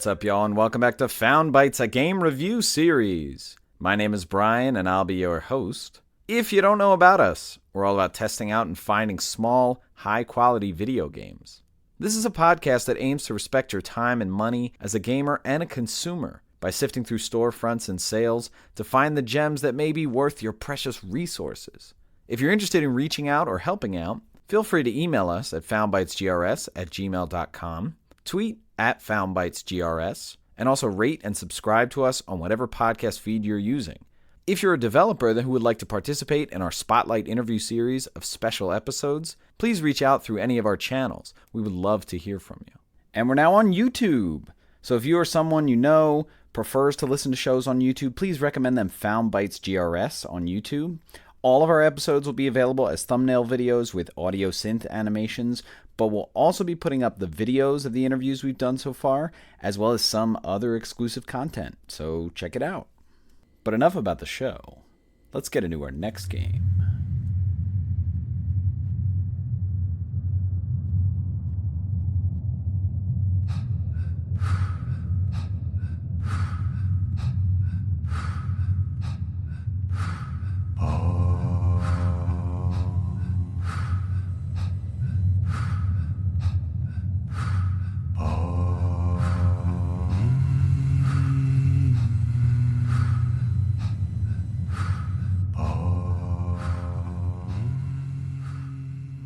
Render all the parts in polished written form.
What's up, y'all, and welcome back to Found Bytes, a game review series. My name is Brian, and I'll be your host. If you don't know about us, we're all about testing out and finding small, high-quality video games. This is a podcast that aims to respect your time and money as a gamer and a consumer by sifting through storefronts and sales to find the gems that may be worth your precious resources. If you're interested in reaching out or helping out, feel free to email us at foundbytesgrs@gmail.com, tweet at foundbytesgrs, and also rate and subscribe to us on whatever podcast feed you're using. If you're a developer who would like to participate in our Spotlight interview series of special episodes, please reach out through any of our channels. We would love to hear from you. And we're now on YouTube. So if you are someone you know prefers to listen to shows on YouTube, please recommend them Found Bytes GRS on YouTube. All of our episodes will be available as thumbnail videos with audio synth animations, but we'll also be putting up the videos of the interviews we've done so far, as well as some other exclusive content, so check it out. But enough about the show. Let's get into our next game.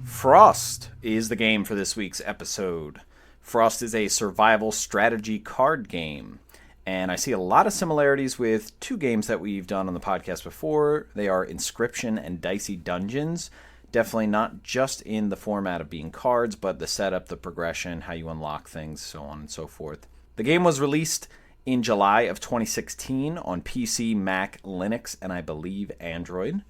Frost is the game for this week's episode. Frost is a survival strategy card game, and I see a lot of similarities with two games that we've done on the podcast before. They are Inscription and Dicey Dungeons. Definitely not just in the format of being cards, but the setup, the progression, how you unlock things, so on and so forth. The game was released in July of 2016 on PC, Mac, Linux, and I believe Android.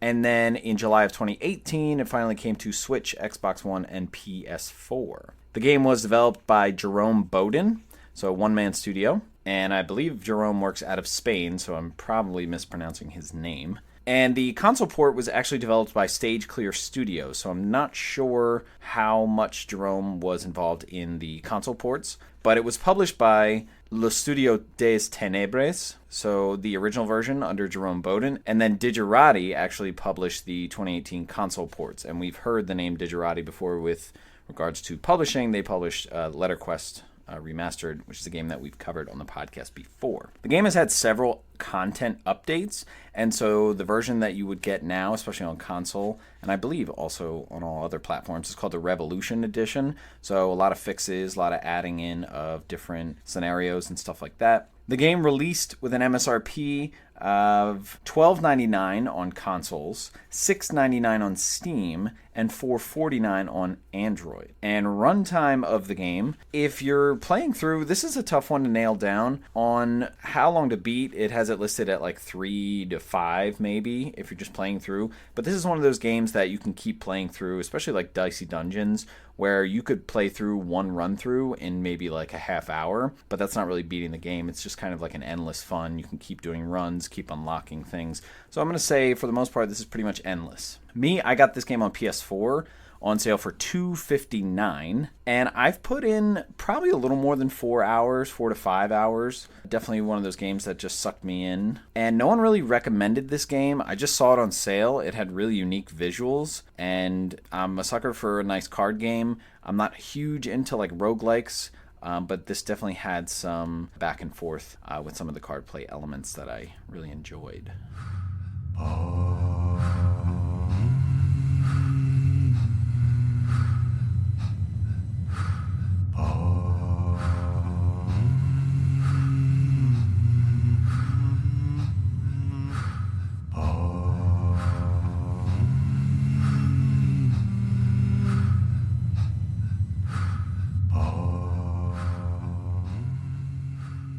And then in July of 2018, it finally came to Switch, Xbox One, and PS4. The game was developed by Jérôme Bodin, so a one-man studio. And I believe Jérôme works out of Spain, so I'm probably mispronouncing his name. And the console port was actually developed by Stage Clear Studios, so I'm not sure how much Jérôme was involved in the console ports. But it was published by Le Studio des Ténèbres, so the original version under Jérôme Bodin, and then Digerati actually published the 2018 console ports. And we've heard the name Digerati before with regards to publishing. They published LetterQuest Remastered, which is a game that we've covered on the podcast before. The game has had several content updates, and so the version that you would get now, especially on console, and I believe also on all other platforms, is called the Revolution Edition. So a lot of fixes, a lot of adding in of different scenarios and stuff like that. The game released with an MSRP of $12.99 on consoles, $6.99 on Steam, and $4.49 on Android. And runtime of the game, if you're playing through, this is a tough one to nail down on how long to beat. It has it listed at like 3 to 5 maybe if you're just playing through. But this is one of those games that you can keep playing through, especially like Dicey Dungeons, where you could play through one run through in maybe like a half hour, but that's not really beating the game. It's just kind of like an endless fun. You can keep doing runs, keep unlocking things. So I'm going to say for the most part, this is pretty much endless. Me, I got this game on PS4 on sale for $2.59, and I've put in probably a little more than 4 hours, 4 to 5 hours. Definitely one of those games that just sucked me in. And no one really recommended this game. I just saw it on sale. It had really unique visuals, and I'm a sucker for a nice card game. I'm not huge into like roguelikes, but this definitely had some back and forth with some of the card play elements that I really enjoyed.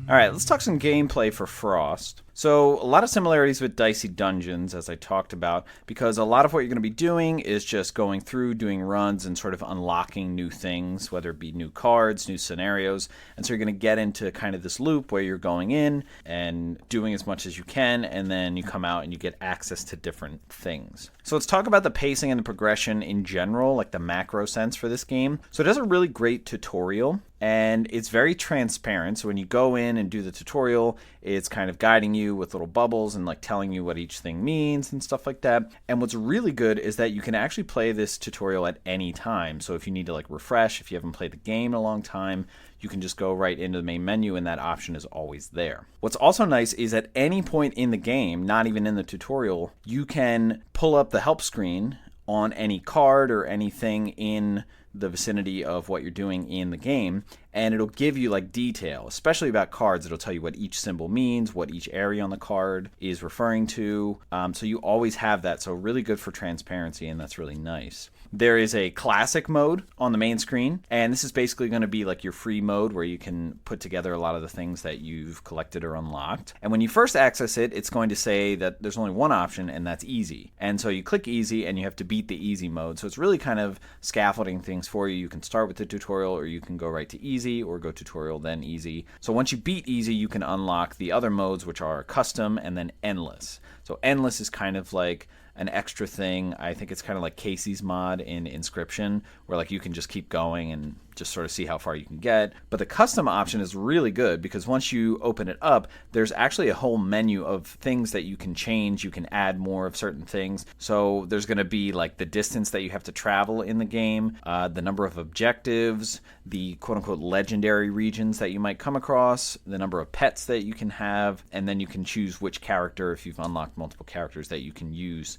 All right, let's talk some gameplay for Frost. So a lot of similarities with Dicey Dungeons, as I talked about, because a lot of what you're going to be doing is just going through, doing runs, and sort of unlocking new things, whether it be new cards, new scenarios. And so you're going to get into kind of this loop where you're going in and doing as much as you can, and then you come out and you get access to different things. So let's talk about the pacing and the progression in general, like the macro sense for this game. So it has a really great tutorial. and it's very transparent. So when you go in and do the tutorial, it's kind of guiding you with little bubbles and like telling you what each thing means and stuff like that. And what's really good is that you can actually play this tutorial at any time. So if you need to like refresh, if you haven't played the game in a long time, you can just go right into the main menu and that option is always there. What's also nice is at any point in the game, not even in the tutorial, you can pull up the help screen on any card or anything in the vicinity of what you're doing in the game, and it'll give you like detail, especially about cards. It'll tell you what each symbol means, what each area on the card is referring to. So you always have that. So really good for transparency, and that's really nice. There is a classic mode on the main screen, and this is basically going to be like your free mode where you can put together a lot of the things that you've collected or unlocked. And when you first access it, it's going to say that there's only one option, and that's easy. And so you click easy, and you have to beat the easy mode. So it's really kind of scaffolding things for you. You can start with the tutorial, or you can go right to easy, or go tutorial, then easy. So once you beat easy, you can unlock the other modes, which are custom and then endless. So endless is kind of like an extra thing. I think it's kind of like Casey's mod in Inscription, where like you can just keep going and just sort of see how far you can get. But the custom option is really good because once you open it up, there's actually a whole menu of things that you can change. You can add more of certain things. So there's going to be like the distance that you have to travel in the game, the number of objectives, the quote-unquote legendary regions that you might come across, the number of pets that you can have, and then you can choose which character, if you've unlocked multiple characters, that you can use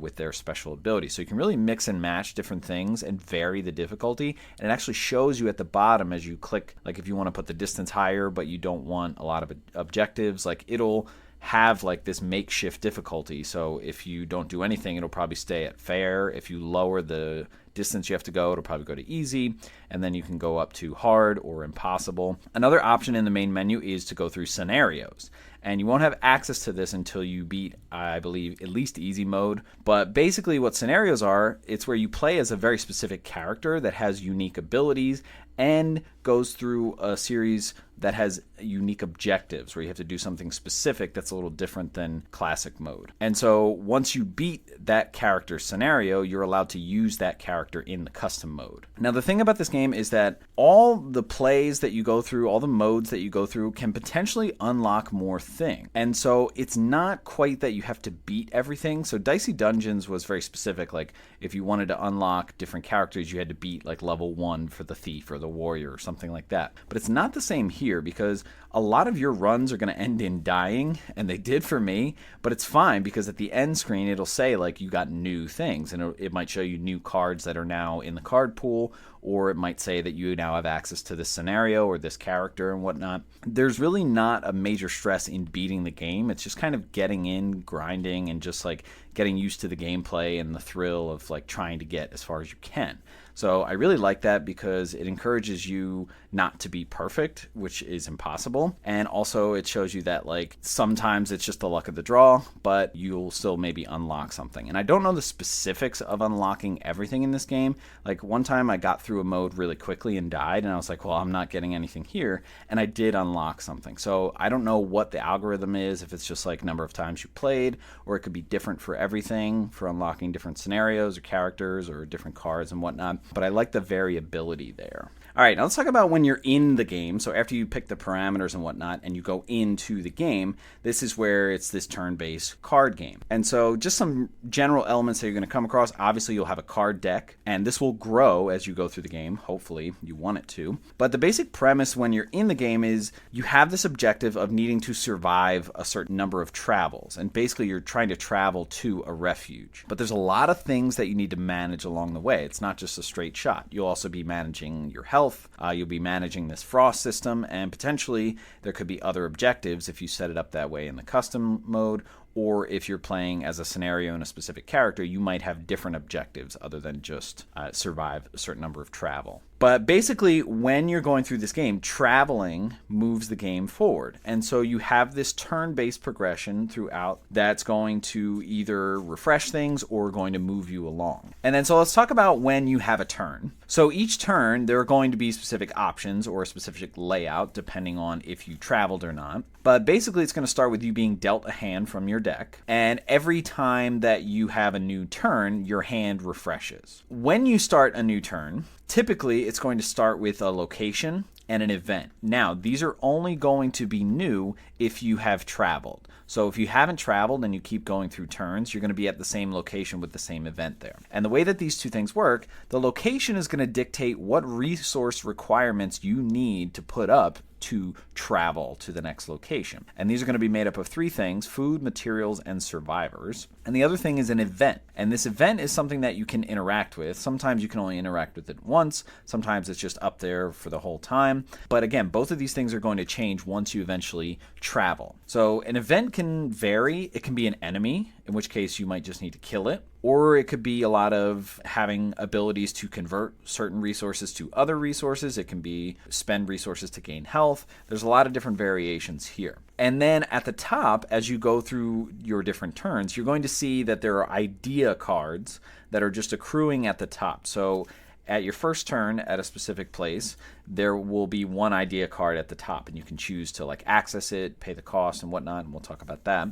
with their special ability. So you can really mix and match different things and vary the difficulty. And it actually shows you at the bottom as you click, like if you want to put the distance higher but you don't want a lot of objectives, like it'll have like this makeshift difficulty. So if you don't do anything, it'll probably stay at fair. If you lower the distance you have to go, it'll probably go to easy, and then you can go up to hard or impossible. Another option in the main menu is to go through scenarios, and you won't have access to this until you beat, I believe, at least easy mode. But basically what scenarios are, it's where you play as a very specific character that has unique abilities and goes through a series that has unique objectives where you have to do something specific that's a little different than classic mode. And so once you beat that character scenario, you're allowed to use that character in the custom mode. Now the thing about this game is that all the plays that you go through, all the modes that you go through can potentially unlock more things. And so it's not quite that you have to beat everything. So Dicey Dungeons was very specific. Like if you wanted to unlock different characters, you had to beat like level 1 for the thief or the warrior or something like that. But it's not the same here because a lot of your runs are going to end in dying, and they did for me, but it's fine because at the end screen it'll say like you got new things, and it might show you new cards that are now in the card pool, or it might say that you now have access to this scenario or this character and whatnot. There's really not a major stress in beating the game. It's just kind of getting in, grinding, and just like getting used to the gameplay and the thrill of like trying to get as far as you can. So I really like that because it encourages you not to be perfect, which is impossible. And also it shows you that like sometimes it's just the luck of the draw, but you'll still maybe unlock something. And I don't know the specifics of unlocking everything in this game. Like one time I got through a mode really quickly and died, and I was like, well, I'm not getting anything here. And I did unlock something. So I don't know what the algorithm is, if it's just like number of times you played, or it could be different for everything, for unlocking different scenarios or characters or different cards and whatnot. But I like the variability there. All right, now let's talk about when you're in the game. So after you pick the parameters and whatnot and you go into the game, this is where it's this turn-based card game. And so just some general elements that you're going to come across. Obviously, you'll have a card deck, and this will grow as you go through the game. Hopefully, you want it to. But the basic premise when you're in the game is you have this objective of needing to survive a certain number of travels. And basically, you're trying to travel to a refuge. But there's a lot of things that you need to manage along the way. It's not just a straight shot. You'll also be managing your health. You'll be managing this frost system, and potentially there could be other objectives if you set it up that way in the custom mode, or if you're playing as a scenario in a specific character, you might have different objectives other than just survive a certain number of travel. But basically, when you're going through this game, traveling moves the game forward. And so you have this turn-based progression throughout that's going to either refresh things or going to move you along. And then so let's talk about when you have a turn. So each turn, there are going to be specific options or a specific layout depending on if you traveled or not. But basically, it's going to start with you being dealt a hand from your deck. And every time that you have a new turn, your hand refreshes. When you start a new turn, typically it's going to start with a location, and an event. Now, these are only going to be new if you have traveled. So if you haven't traveled and you keep going through turns, you're going to be at the same location with the same event there. And the way that these two things work, the location is going to dictate what resource requirements you need to put up to travel to the next location. And these are going to be made up of three things: food, materials, and survivors. And the other thing is an event. And this event is something that you can interact with. Sometimes you can only interact with it once. Sometimes it's just up there for the whole time. But again, both of these things are going to change once you eventually travel. So an event can vary. It can be an enemy, in which case you might just need to kill it. Or it could be a lot of having abilities to convert certain resources to other resources. It can be spend resources to gain health. There's a lot of different variations here. And then at the top, as you go through your different turns, you're going to see that there are idea cards that are just accruing at the top. So at your first turn at a specific place, there will be one idea card at the top, and you can choose to access it, pay the cost and whatnot, and we'll talk about that.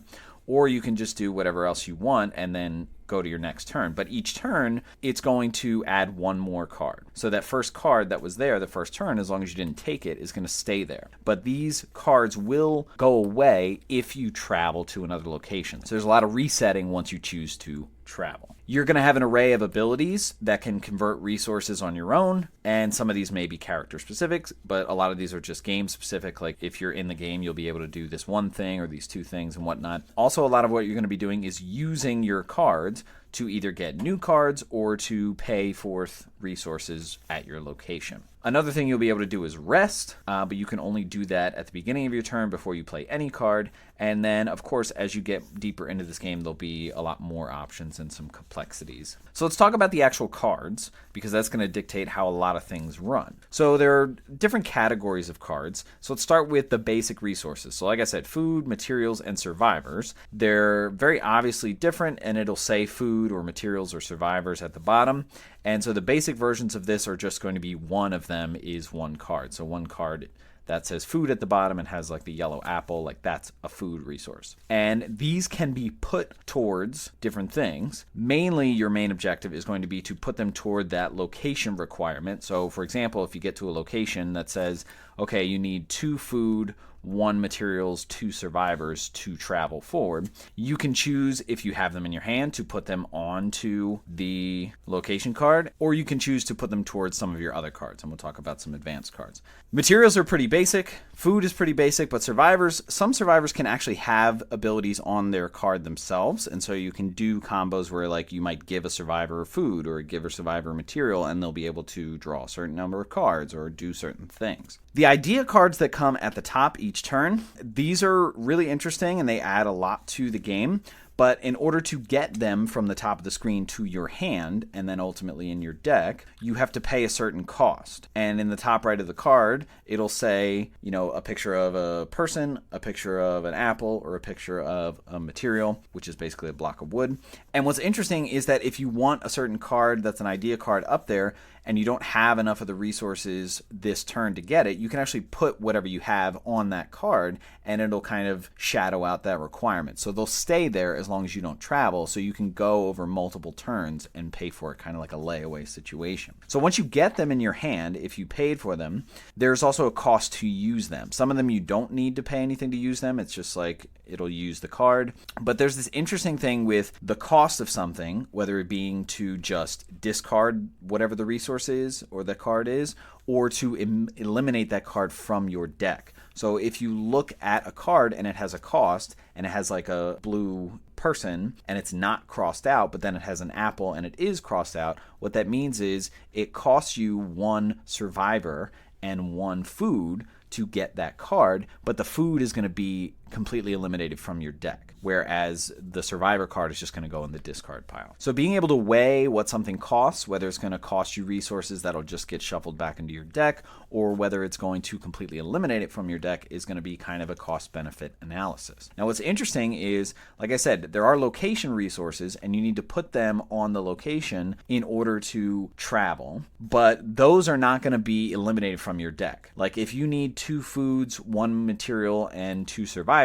Or you can just do whatever else you want and then go to your next turn. But each turn, it's going to add one more card. So that first card that was there the first turn, as long as you didn't take it, is going to stay there. But these cards will go away if you travel to another location. So there's a lot of resetting once you choose to travel. You're going to have an array of abilities that can convert resources on your own, and some of these may be character specific, but a lot of these are just game specific. Like if you're in the game, you'll be able to do this one thing or these two things and whatnot. Also, a lot of what you're going to be doing is using your cards to either get new cards or to pay forth resources at your location. Another thing you'll be able to do is rest, but you can only do that at the beginning of your turn before you play any card. And then, of course, as you get deeper into this game, there'll be a lot more options and some complexities. So let's talk about the actual cards, because that's going to dictate how a lot of things run. So there are different categories of cards. So let's start with the basic resources. So like I said, food, materials, and survivors. They're very obviously different, and it'll say food or materials or survivors at the bottom. And so the basic versions of this are just going to be one of them is one card. So one card that says food at the bottom and has the yellow apple, that's a food resource. And these can be put towards different things. Mainly your main objective is going to be to put them toward that location requirement. So for example, if you get to a location that says, okay, you need 2 food, 1 materials, 2 survivors to travel forward, you can choose, if you have them in your hand, to put them onto the location card, or you can choose to put them towards some of your other cards, and we'll talk about some advanced cards. Materials are pretty basic. Food is pretty basic, but some survivors can actually have abilities on their card themselves, and so you can do combos where you might give a survivor food or give a survivor material, and they'll be able to draw a certain number of cards or do certain things. The idea cards that come at the top each turn, these are really interesting and they add a lot to the game. But in order to get them from the top of the screen to your hand and then ultimately in your deck, you have to pay a certain cost. And in the top right of the card, it'll say, a picture of a person, a picture of an apple, or a picture of a material, which is basically a block of wood. And what's interesting is that if you want a certain card that's an idea card up there, and you don't have enough of the resources this turn to get it, you can actually put whatever you have on that card, and it'll kind of shadow out that requirement. So they'll stay there as long as you don't travel, so you can go over multiple turns and pay for it, kind of like a layaway situation. So once you get them in your hand, if you paid for them, there's also a cost to use them. Some of them you don't need to pay anything to use them. It's just it'll use the card. But there's this interesting thing with the cost of something, whether it being to just discard whatever the resource is or the card is, or to eliminate that card from your deck. So if you look at a card and it has a cost and it has a blue person and it's not crossed out, but then it has an apple and it is crossed out, what that means is it costs you 1 survivor and 1 food to get that card, but the food is going to be completely eliminated from your deck, whereas the survivor card is just going to go in the discard pile. So being able to weigh what something costs, whether it's going to cost you resources that'll just get shuffled back into your deck, or whether it's going to completely eliminate it from your deck, is going to be kind of a cost-benefit analysis. Now what's interesting is, like I said, there are location resources, and you need to put them on the location in order to travel, but those are not going to be eliminated from your deck. If you need 2 foods, 1 material, and 2 survivors,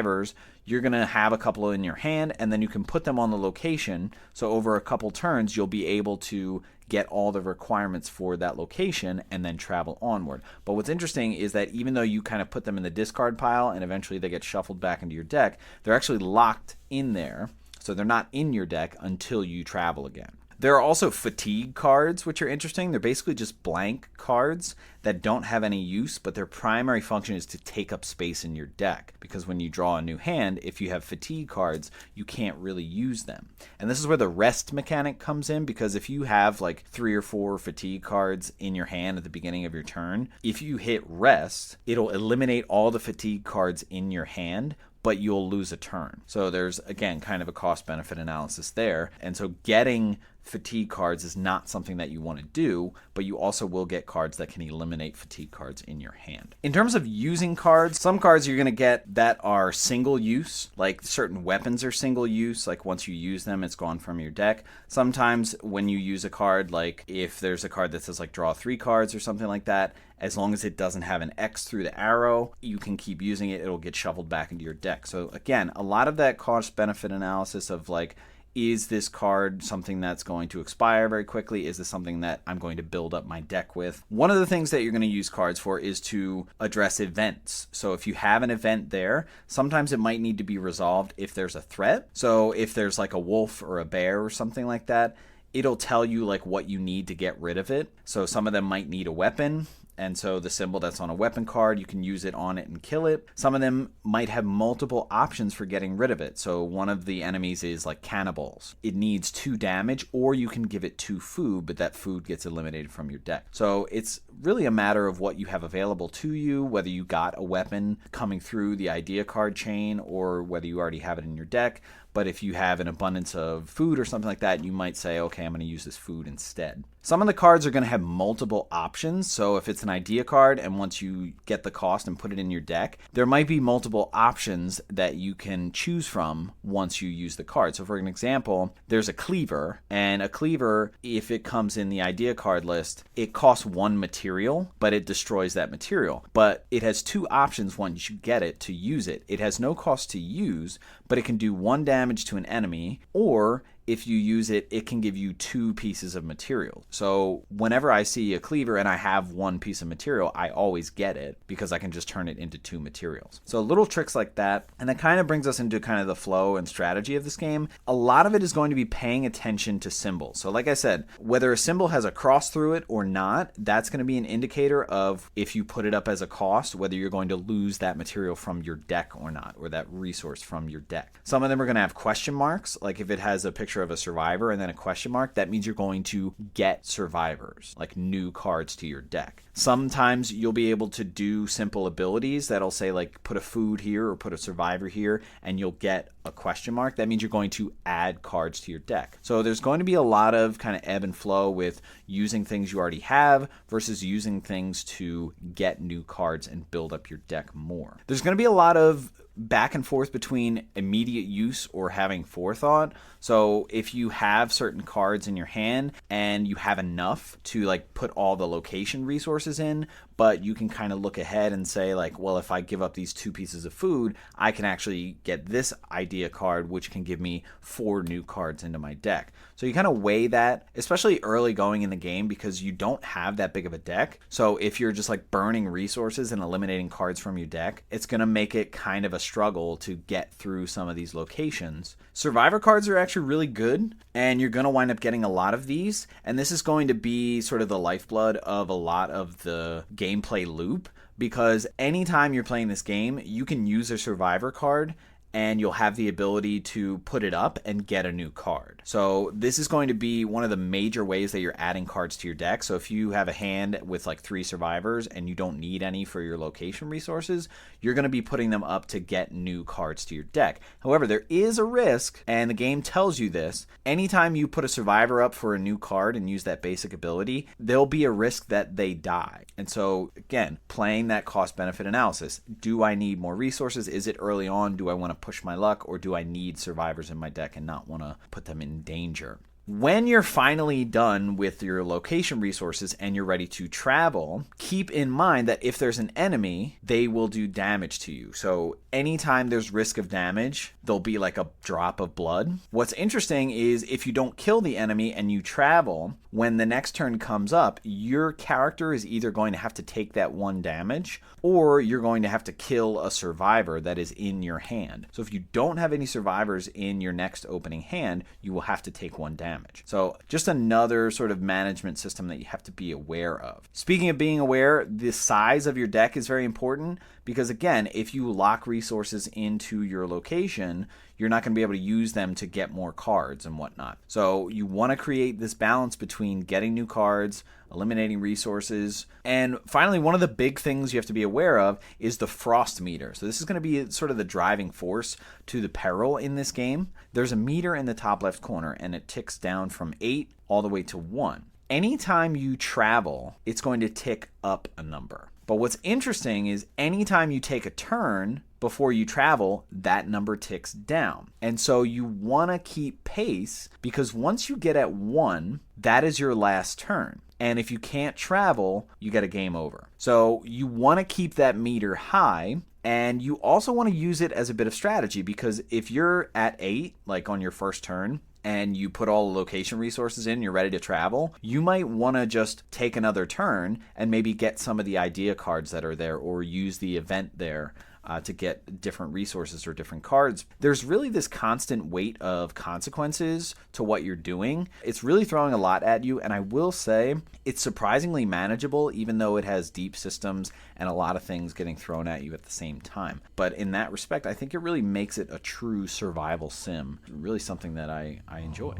you're you're going to have a couple in your hand, and then you can put them on the location. So over a couple turns, you'll be able to get all the requirements for that location and then travel onward. But what's interesting is that even though you kind of put them in the discard pile and eventually they get shuffled back into your deck, they're actually locked in there. So they're not in your deck until you travel again. There are also fatigue cards, which are interesting. They're basically just blank cards that don't have any use, but their primary function is to take up space in your deck. Because when you draw a new hand, if you have fatigue cards, you can't really use them. And this is where the rest mechanic comes in, because if you have like 3 or 4 fatigue cards in your hand at the beginning of your turn, if you hit rest, it'll eliminate all the fatigue cards in your hand, but you'll lose a turn. So there's, again, kind of a cost-benefit analysis there. And so getting fatigue cards is not something that you want to do, but you also will get cards that can eliminate fatigue cards in your hand. In terms of using cards, some cards you're going to get that are single use, like certain weapons are single use, like once you use them, it's gone from your deck. Sometimes when you use a card, like if there's a card that says like draw 3 cards or something like that, as long as it doesn't have an X through the arrow, you can keep using it. It'll get shuffled back into your deck. So again, a lot of that cost-benefit analysis of like, is this card something that's going to expire very quickly? Is this something that I'm going to build up my deck with? One of the things that you're going to use cards for is to address events. So if you have an event there, sometimes it might need to be resolved if there's a threat. So if there's like a wolf or a bear or something like that, it'll tell you like what you need to get rid of it. So some of them might need a weapon. And so the symbol that's on a weapon card, you can use it on it and kill it. Some of them might have multiple options for getting rid of it. So one of the enemies is like cannibals. It needs 2 damage, or you can give it 2 food, but that food gets eliminated from your deck. So it's really a matter of what you have available to you, whether you got a weapon coming through the idea card chain or whether you already have it in your deck. But if you have an abundance of food or something like that, you might say, okay, I'm going to use this food instead. Some of the cards are going to have multiple options. So if it's an idea card and once you get the cost and put it in your deck, there might be multiple options that you can choose from once you use the card. So for an example, there's a cleaver, and a cleaver, if it comes in the idea card list, it costs 1 material, but it destroys that material. But it has 2 options once you get it to use it. It has no cost to use, but it can do 1 damage to an enemy, or if you use it, it can give you 2 pieces of material. So whenever I see a cleaver and I have 1 piece of material, I always get it because I can just turn it into 2 materials. So little tricks like that. And that kind of brings us into kind of the flow and strategy of this game. A lot of it is going to be paying attention to symbols. So like I said, whether a symbol has a cross through it or not, that's going to be an indicator of if you put it up as a cost, whether you're going to lose that material from your deck or not, or that resource from your deck. Some of them are going to have question marks, like if it has a picture of a survivor and then a question mark, that means you're going to get survivors, like new cards to your deck. Sometimes you'll be able to do simple abilities that'll say like put a food here or put a survivor here and you'll get a question mark. That means you're going to add cards to your deck. So there's going to be a lot of kind of ebb and flow with using things you already have versus using things to get new cards and build up your deck more. There's going to be a lot of back and forth between immediate use or having forethought. So if you have certain cards in your hand and you have enough to like put all the location resources in, but you can kind of look ahead and say like, well, if I give up these 2 pieces of food, I can actually get this idea card, which can give me 4 new cards into my deck. So you kind of weigh that, especially early going in the game, because you don't have that big of a deck. So if you're just like burning resources and eliminating cards from your deck, it's going to make it kind of a struggle to get through some of these locations. Survivor cards are actually really good, and you're going to wind up getting a lot of these, and this is going to be sort of the lifeblood of a lot of the gameplay loop, because anytime you're playing this game, you can use a survivor card and you'll have the ability to put it up and get a new card. So this is going to be one of the major ways that you're adding cards to your deck. So if you have a hand with like 3 survivors and you don't need any for your location resources, you're going to be putting them up to get new cards to your deck. However, there is a risk, and the game tells you this. Anytime you put a survivor up for a new card and use that basic ability, there'll be a risk that they die. And so again, playing that cost-benefit analysis. Do I need more resources? Is it early on? Do I want to push my luck, or do I need survivors in my deck and not want to put them in danger? When you're finally done with your location resources and you're ready to travel, keep in mind that if there's an enemy, they will do damage to you. So anytime there's risk of damage, there'll be like a drop of blood. What's interesting is if you don't kill the enemy and you travel, when the next turn comes up, your character is either going to have to take that 1 damage or you're going to have to kill a survivor that is in your hand. So if you don't have any survivors in your next opening hand, you will have to take 1 damage. So just another sort of management system that you have to be aware of. Speaking of being aware, the size of your deck is very important because, again, if you lock resources into your location, you're not going to be able to use them to get more cards and whatnot. So you want to create this balance between getting new cards, eliminating resources, and finally, one of the big things you have to be aware of is the frost meter. So this is going to be sort of the driving force to the peril in this game. There's a meter in the top left corner, and it ticks down from 8 all the way to 1. Anytime you travel, it's going to tick up a number. But what's interesting is anytime you take a turn before you travel, that number ticks down. And so you want to keep pace because once you get at 1, that is your last turn. And if you can't travel, you get a game over. So you want to keep that meter high. And you also want to use it as a bit of strategy because if you're at 8, like on your first turn, and you put all the location resources in, you're ready to travel, you might want to just take another turn and maybe get some of the idea cards that are there or use the event there to get different resources or different cards. There's really this constant weight of consequences to what you're doing. It's really throwing a lot at you, and I will say it's surprisingly manageable even though it has deep systems and a lot of things getting thrown at you at the same time. But in that respect, I think it really makes it a true survival sim. Really something that I enjoy.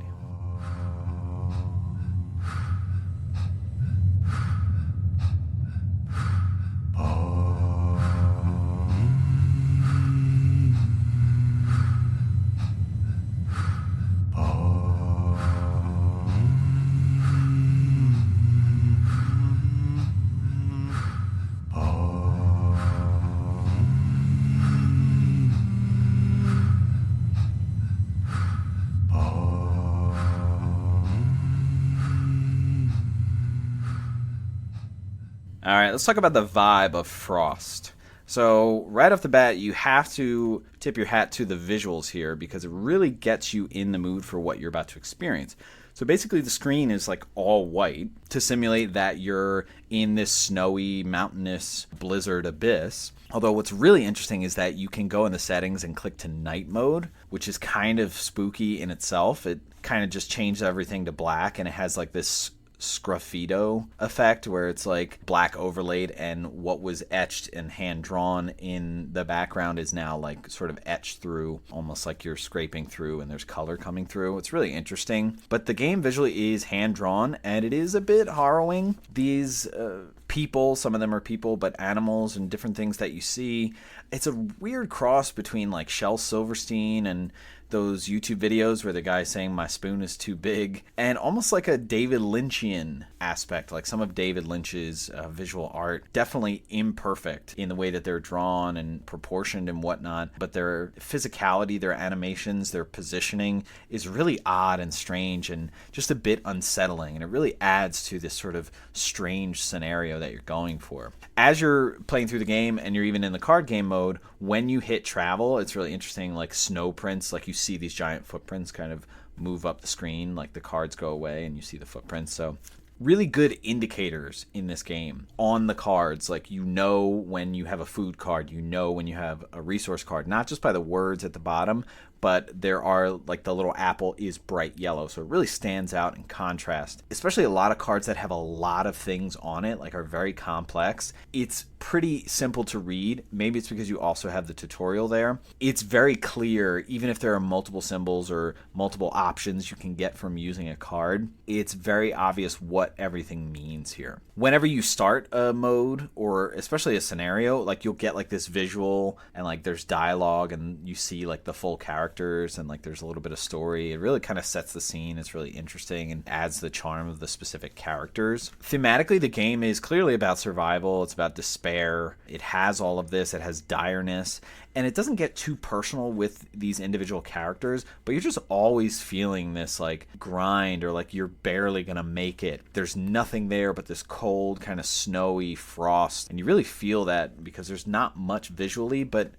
All right, let's talk about the vibe of Frost. So right off the bat, you have to tip your hat to the visuals here because it really gets you in the mood for what you're about to experience. So basically the screen is like all white to simulate that you're in this snowy, mountainous blizzard abyss. Although what's really interesting is that you can go in the settings and click to night mode, which is kind of spooky in itself. It kind of just changed everything to black, and it has like this sgraffito effect where it's like black overlaid and what was etched and hand drawn in the background is now like sort of etched through, almost like you're scraping through and there's color coming through. It's really interesting, but the game visually is hand drawn and it is a bit harrowing. These people, some of them are people, but animals and different things that you see, it's a weird cross between like Shel Silverstein and those YouTube videos where the guy's saying my spoon is too big, and almost like a David Lynchian aspect, like some of David Lynch's visual art. Definitely imperfect in the way that they're drawn and proportioned and whatnot, but their physicality, their animations, their positioning is really odd and strange and just a bit unsettling, and it really adds to this sort of strange scenario that you're going for. As you're playing through the game and you're even in the card game mode, when you hit travel, it's really interesting, like snow prints, like you see these giant footprints kind of move up the screen, like the cards go away and you see the footprints. So really good indicators in this game on the cards. Like you know when you have a food card, you know when you have a resource card, not just by the words at the bottom, but there are like the little apple is bright yellow. So it really stands out in contrast, especially a lot of cards that have a lot of things on it, like are very complex. It's pretty simple to read. Maybe it's because you also have the tutorial there. It's very clear, even if there are multiple symbols or multiple options you can get from using a card, it's very obvious what everything means here. Whenever you start a mode or especially a scenario, like you'll get like this visual and like there's dialogue and you see like the full character characters, and like there's a little bit of story. It really kind of sets the scene. It's really interesting and adds the charm of the specific characters. Thematically, the game is clearly about survival. It's about despair. It has all of this. It has direness. And it doesn't get too personal with these individual characters, but you're just always feeling this like grind, or like you're barely gonna make it. There's nothing there but this cold, kind of snowy frost. And you really feel that because there's not much visually, but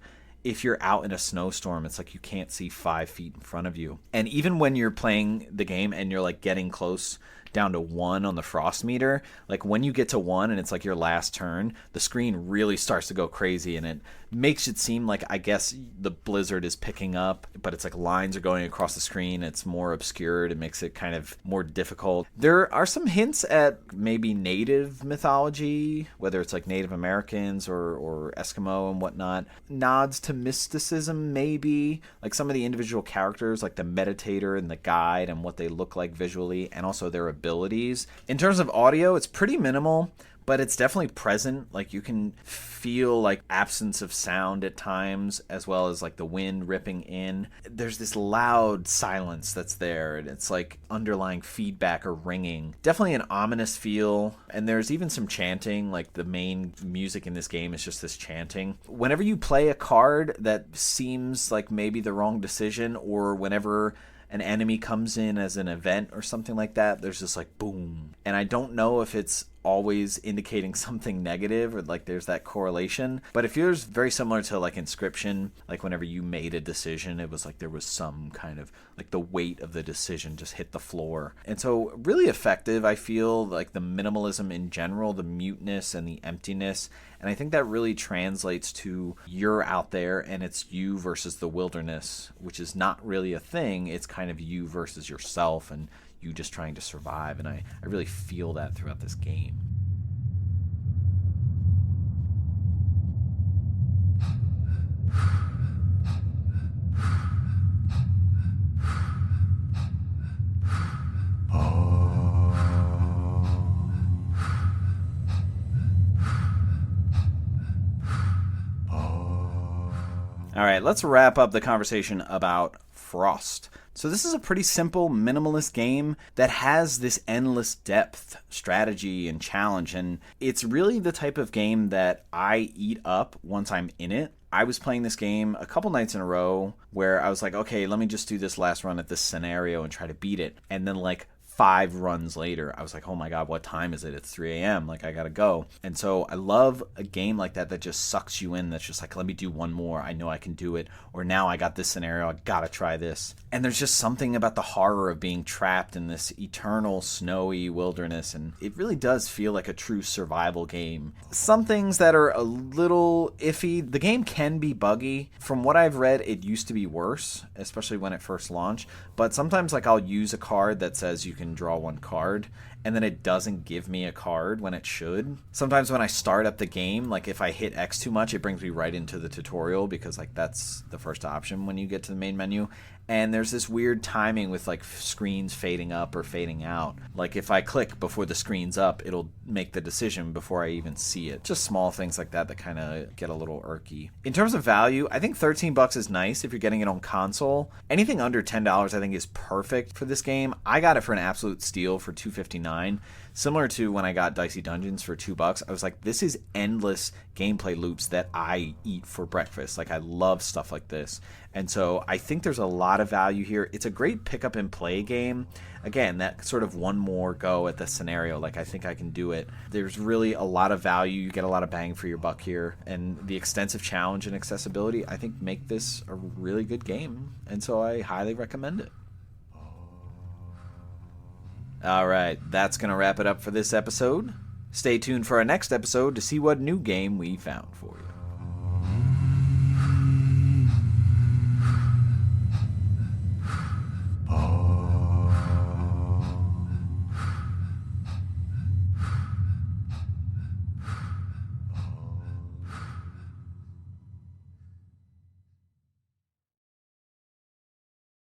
if you're out in a snowstorm, it's like you can't see 5 feet in front of you. And even when you're playing the game and you're like getting close down to 1 on the frost meter, like when you get to 1 and it's like your last turn, the screen really starts to go crazy, and it makes it seem like, I guess, the blizzard is picking up, but it's like lines are going across the screen. It's more obscured. It makes it kind of more difficult. There are some hints at maybe native mythology, whether it's like Native Americans or Eskimo and whatnot. Nods to mysticism, maybe. Like some of the individual characters, like the meditator and the guide, and what they look like visually, and also their abilities. In terms of audio, it's pretty minimal, but it's definitely present. Like you can feel like absence of sound at times, as well as like the wind ripping in. There's this loud silence that's there, and it's like underlying feedback or ringing. Definitely an ominous feel, and there's even some chanting. Like the main music in this game is just this chanting. Whenever you play a card that seems like maybe the wrong decision, or whenever an enemy comes in as an event or something like that, there's this like boom. And I don't know if it's always indicating something negative, or like there's that correlation, but it feels very similar to like Inscription. Like whenever you made a decision, it was like there was some kind of like the weight of the decision just hit the floor. And so really effective. I feel like the minimalism in general, the muteness and the emptiness, and I think that really translates to you're out there and it's you versus the wilderness, which is not really a thing. It's kind of you versus yourself, and you just trying to survive. And I really feel that throughout this game. All right, let's wrap up the conversation about Frost. So this is a pretty simple, minimalist game that has this endless depth, strategy, and challenge, and it's really the type of game that I eat up once I'm in it. I was playing this game a couple nights in a row where I was like, okay, let me just do this last run at this scenario and try to beat it. And then like 5 runs later, I was like, oh my God, what time is it? It's 3 a.m. Like, I gotta go. And so I love a game like that just sucks you in. That's just like, let me do one more. I know I can do it. Or now I got this scenario. I gotta try this. And there's just something about the horror of being trapped in this eternal snowy wilderness. And it really does feel like a true survival game. Some things that are a little iffy. The game can be buggy. From what I've read, it used to be worse, especially when it first launched. But sometimes like I'll use a card that says you can draw 1 card, and then it doesn't give me a card when it should. Sometimes when I start up the game, like if I hit X too much, it brings me right into the tutorial, because like that's the first option when you get to the main menu. And there's this weird timing with like screens fading up or fading out. Like if I click before the screen's up, it'll make the decision before I even see it. Just small things like that kind of get a little irky. In terms of value, I think $13 is nice if you're getting it on console. Anything under $10 I think is perfect for this game. I got it for an absolute steal for $2.59. Similar to when I got Dicey Dungeons for $2, I was like, this is endless gameplay loops that I eat for breakfast. Like, I love stuff like this. And so I think there's a lot of value here. It's a great pick up and play game. Again, that sort of one more go at the scenario. Like, I think I can do it. There's really a lot of value. You get a lot of bang for your buck here. And the extensive challenge and accessibility, I think, make this a really good game. And so I highly recommend it. All right, that's going to wrap it up for this episode. Stay tuned for our next episode to see what new game we found for you.